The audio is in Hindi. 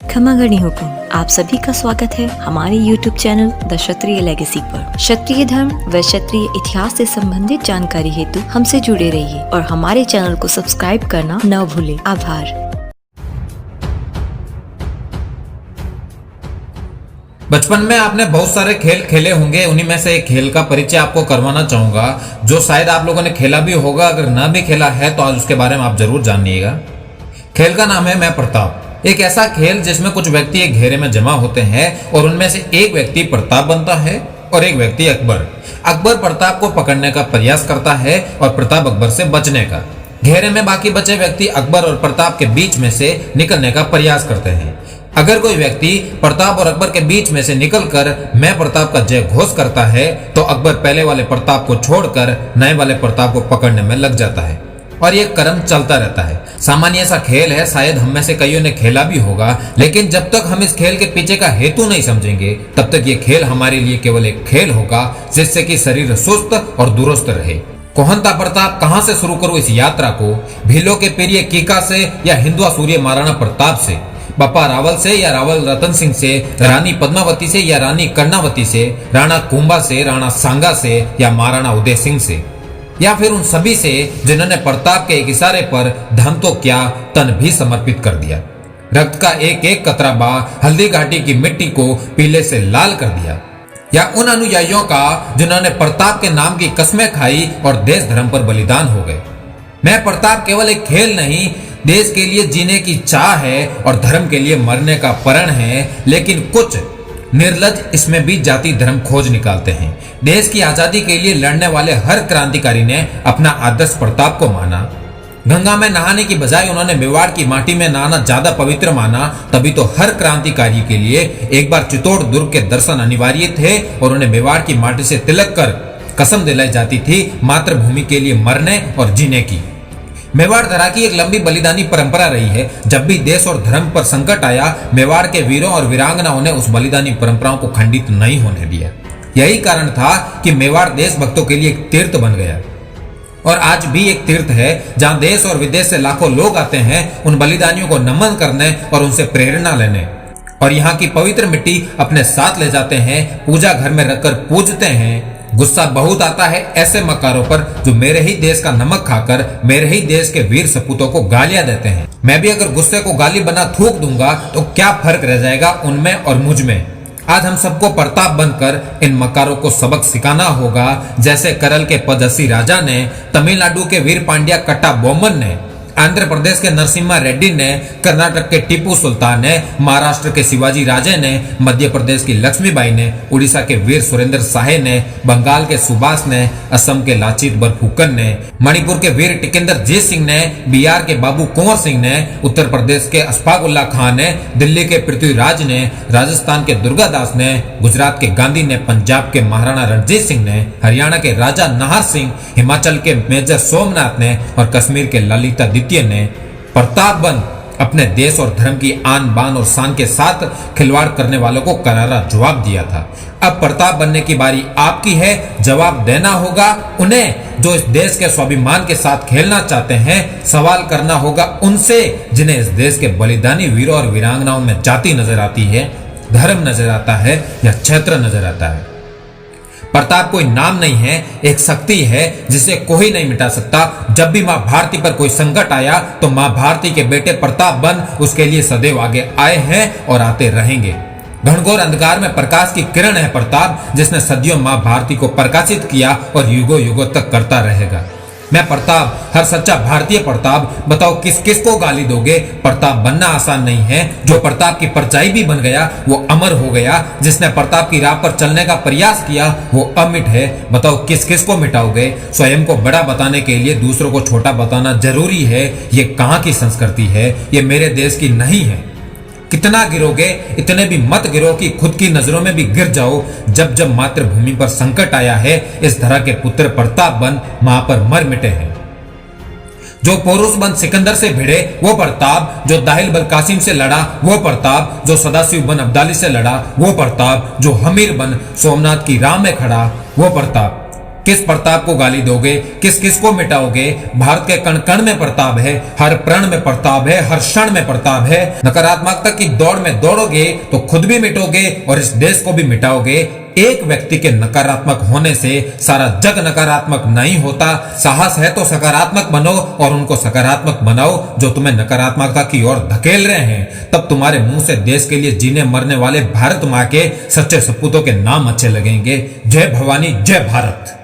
खमागणी हुकुम आप सभी का स्वागत है हमारे YouTube channel the Kshatriya legacy पर। क्षत्रिय धर्म व क्षत्रिय इतिहास से संबंधित जानकारी हेतु हमसे जुड़े रहिए और हमारे चैनल को सब्सक्राइब करना न भूलें। आभार। बचपन में आपने बहुत सारे खेल खेले होंगे, उन्हीं में से एक खेल का परिचय आपको करवाना चाहूंगा जो शायद आप लोगों ने खेला भी होगा। अगर ना भी खेला है तो आज उसके बारे में आप जरूर जानिएगा। खेल का नाम है मैं प्रताप। एक ऐसा खेल जिसमें कुछ व्यक्ति एक घेरे में जमा होते हैं और उनमें से एक व्यक्ति प्रताप बनता है और एक व्यक्ति अकबर। अकबर प्रताप को पकड़ने का प्रयास करता है और प्रताप अकबर से बचने का। घेरे में बाकी बचे व्यक्ति अकबर और प्रताप के बीच में से निकलने का प्रयास करते हैं। अगर कोई व्यक्ति प्रताप और अकबर के बीच में से निकलकर मैं प्रताप का जय घोष करता है तो अकबर पहले वाले प्रताप को छोड़कर नए वाले प्रताप को पकड़ने में लग जाता है और ये क्रम चलता रहता है। सामान्य सा खेल है, शायद हम में से कईयों ने खेला भी होगा, लेकिन जब तक हम इस खेल के पीछे का हेतु नहीं समझेंगे तब तक ये खेल हमारे लिए केवल एक खेल होगा जिससे कि शरीर सुस्त और दुरुस्त रहे। कौन था प्रताप, कहां से शुरू करूं इस यात्रा को? भीलों के पेरिये कीका से या हिंदुआ सूर्य महाराणा प्रताप से, बप्पा रावल से या रावल रतन सिंह से, रानी पद्मावती से या रानी कर्णावती से, राणा कुंभा से, राणा सांगा से या महाराणा उदय सिंह से, या फिर उन सभी से जिन्होंने प्रताप के एक इशारे पर धन तो क्या तन भी समर्पित कर दिया। रक्त का एक एक कतरा बहा हल्दी घाटी की मिट्टी को पीले से लाल कर दिया। या उन अनुयायियों का जिन्होंने प्रताप के नाम की कस्में खाई और देश धर्म पर बलिदान हो गए। मैं प्रताप केवल एक खेल नहीं, देश के लिए जीने की चाह है और धर्म के लिए मरने का प्रण है। लेकिन कुछ निर्लज इसमें भी जाति धर्म खोज निकालते हैं। देश की आजादी के लिए लड़ने वाले हर क्रांतिकारी ने अपना आदर्श प्रताप को माना। गंगा में नहाने की बजाय उन्होंने मेवाड़ की माटी में नहाना ज्यादा पवित्र माना। तभी तो हर क्रांतिकारी के लिए एक बार चित्तौड़ दुर्ग के दर्शन अनिवार्य थे और उन्हें मेवाड़ की माटी से तिलक कर कसम दिलाई जाती थी मातृभूमि के लिए मरने और जीने की। मेवाड़ धरा की एक लंबी बलिदानी परंपरा रही है। जब भी देश और धर्म पर संकट आया, मेवाड़ के वीरों और वीरांगनाओं ने उस बलिदानी परंपराओं को खंडित नहीं होने दिया। यही कारण था कि मेवाड़ देशभक्तों के लिए एक तीर्थ बन गया और आज भी एक तीर्थ है जहां देश और विदेश से लाखों लोग आते हैं उन बलिदानियों को नमन करने और उनसे प्रेरणा लेने, और यहाँ की पवित्र मिट्टी अपने साथ ले जाते हैं, पूजा घर में रखकर पूजते हैं। गुस्सा बहुत आता है ऐसे मकारों पर जो मेरे ही देश का नमक खाकर मेरे ही देश के वीर सपूतों को गालियां देते हैं। मैं भी अगर गुस्से को गाली बना थूक दूंगा तो क्या फर्क रह जाएगा उनमें और मुझ में। आज हम सबको प्रताप बनकर इन मकारों को सबक सिखाना होगा, जैसे करल के पदसी राजा ने, तमिलनाडु के वीर पांड्या कट्टा बोमन ने, आंध्र प्रदेश के नरसिम्हा रेड्डी ने, कर्नाटक के टीपू सुल्तान ने, महाराष्ट्र के शिवाजी राजे ने, मध्य प्रदेश की लक्ष्मीबाई ने, उड़ीसा के वीर सुरेंद्र साहे ने, बंगाल के सुभाष ने, असम के लाचित बरफुकन ने, मणिपुर के वीर टिकेंद्र जीत सिंह ने, बिहार के बाबू कुंवर सिंह ने, उत्तर प्रदेश के अशफाक उल्ला खान ने, दिल्ली के पृथ्वीराज ने, राजस्थान के दुर्गादास ने, गुजरात के गांधी ने, पंजाब के महाराणा रणजीत सिंह ने, हरियाणा के राजा नाहर सिंह, हिमाचल के मेजर सोमनाथ ने और कश्मीर के ललिता द्वितीय ने प्रताप बन अपने देश और धर्म की आन बान और शान के साथ खिलवाड़ करने वालों को करारा जवाब दिया था। अब प्रताप बनने की बारी आपकी है। जवाब देना होगा उन्हें जो इस देश के स्वाभिमान के साथ खेलना चाहते हैं। सवाल करना होगा उनसे जिन्हें इस देश के बलिदानी वीरों और वीरांगनाओं में जाति नजर आती है, धर्म नजर आता है या क्षेत्र नजर आता है। प्रताप कोई नाम नहीं है, एक शक्ति है जिसे कोई नहीं मिटा सकता। जब भी मां भारती पर कोई संकट आया तो मां भारती के बेटे प्रताप बन उसके लिए सदैव आगे आए हैं और आते रहेंगे। घनघोर अंधकार में प्रकाश की किरण है प्रताप, जिसने सदियों मां भारती को प्रकाशित किया और युगों युगों तक करता रहेगा। मैं प्रताप, हर सच्चा भारतीय प्रताप। बताओ किस किस को गाली दोगे? प्रताप बनना आसान नहीं है। जो प्रताप की परछाई भी बन गया वो अमर हो गया। जिसने प्रताप की राह पर चलने का प्रयास किया वो अमिट है। बताओ किस किस को मिटाओगे? स्वयं को बड़ा बताने के लिए दूसरों को छोटा बताना जरूरी है। ये कहाँ की संस्कृति है? ये मेरे देश की नहीं है। कितना गिरोगे? इतने भी मत गिरो कि खुद की नजरों में भी गिर जाओ। जब जब मातृभूमि पर संकट आया है इस तरह के पुत्र प्रताप बन मां पर मर मिटे हैं। जो पोरुष बन सिकंदर से भिड़े वो प्रताप, जो दाहिल बल कासिम से लड़ा वो प्रताप, जो सदाशिव बन अब्दाली से लड़ा वो प्रताप, जो हमीर बन सोमनाथ की राह में खड़ा वो प्रताप। किस प्रताप को गाली दोगे, किस किस को मिटाओगे। भारत के कण कण में प्रताप है, हर प्रण में प्रताप है, हर क्षण में प्रताप है। नकारात्मकता की दौड़ में दौड़ोगे तो खुद भी मिटोगे और इस देश को भी मिटाओगे। एक व्यक्ति के नकारात्मक होने से सारा जग नकारात्मक नहीं होता। साहस है तो सकारात्मक बनो और उनको सकारात्मक बनाओ जो तुम्हें नकारात्मकता की ओर धकेल रहे हैं। तब तुम्हारे मुंह से देश के लिए जीने मरने वाले भारत माँ के सच्चे सपूतों के नाम अच्छे लगेंगे। जय भवानी, जय भारत।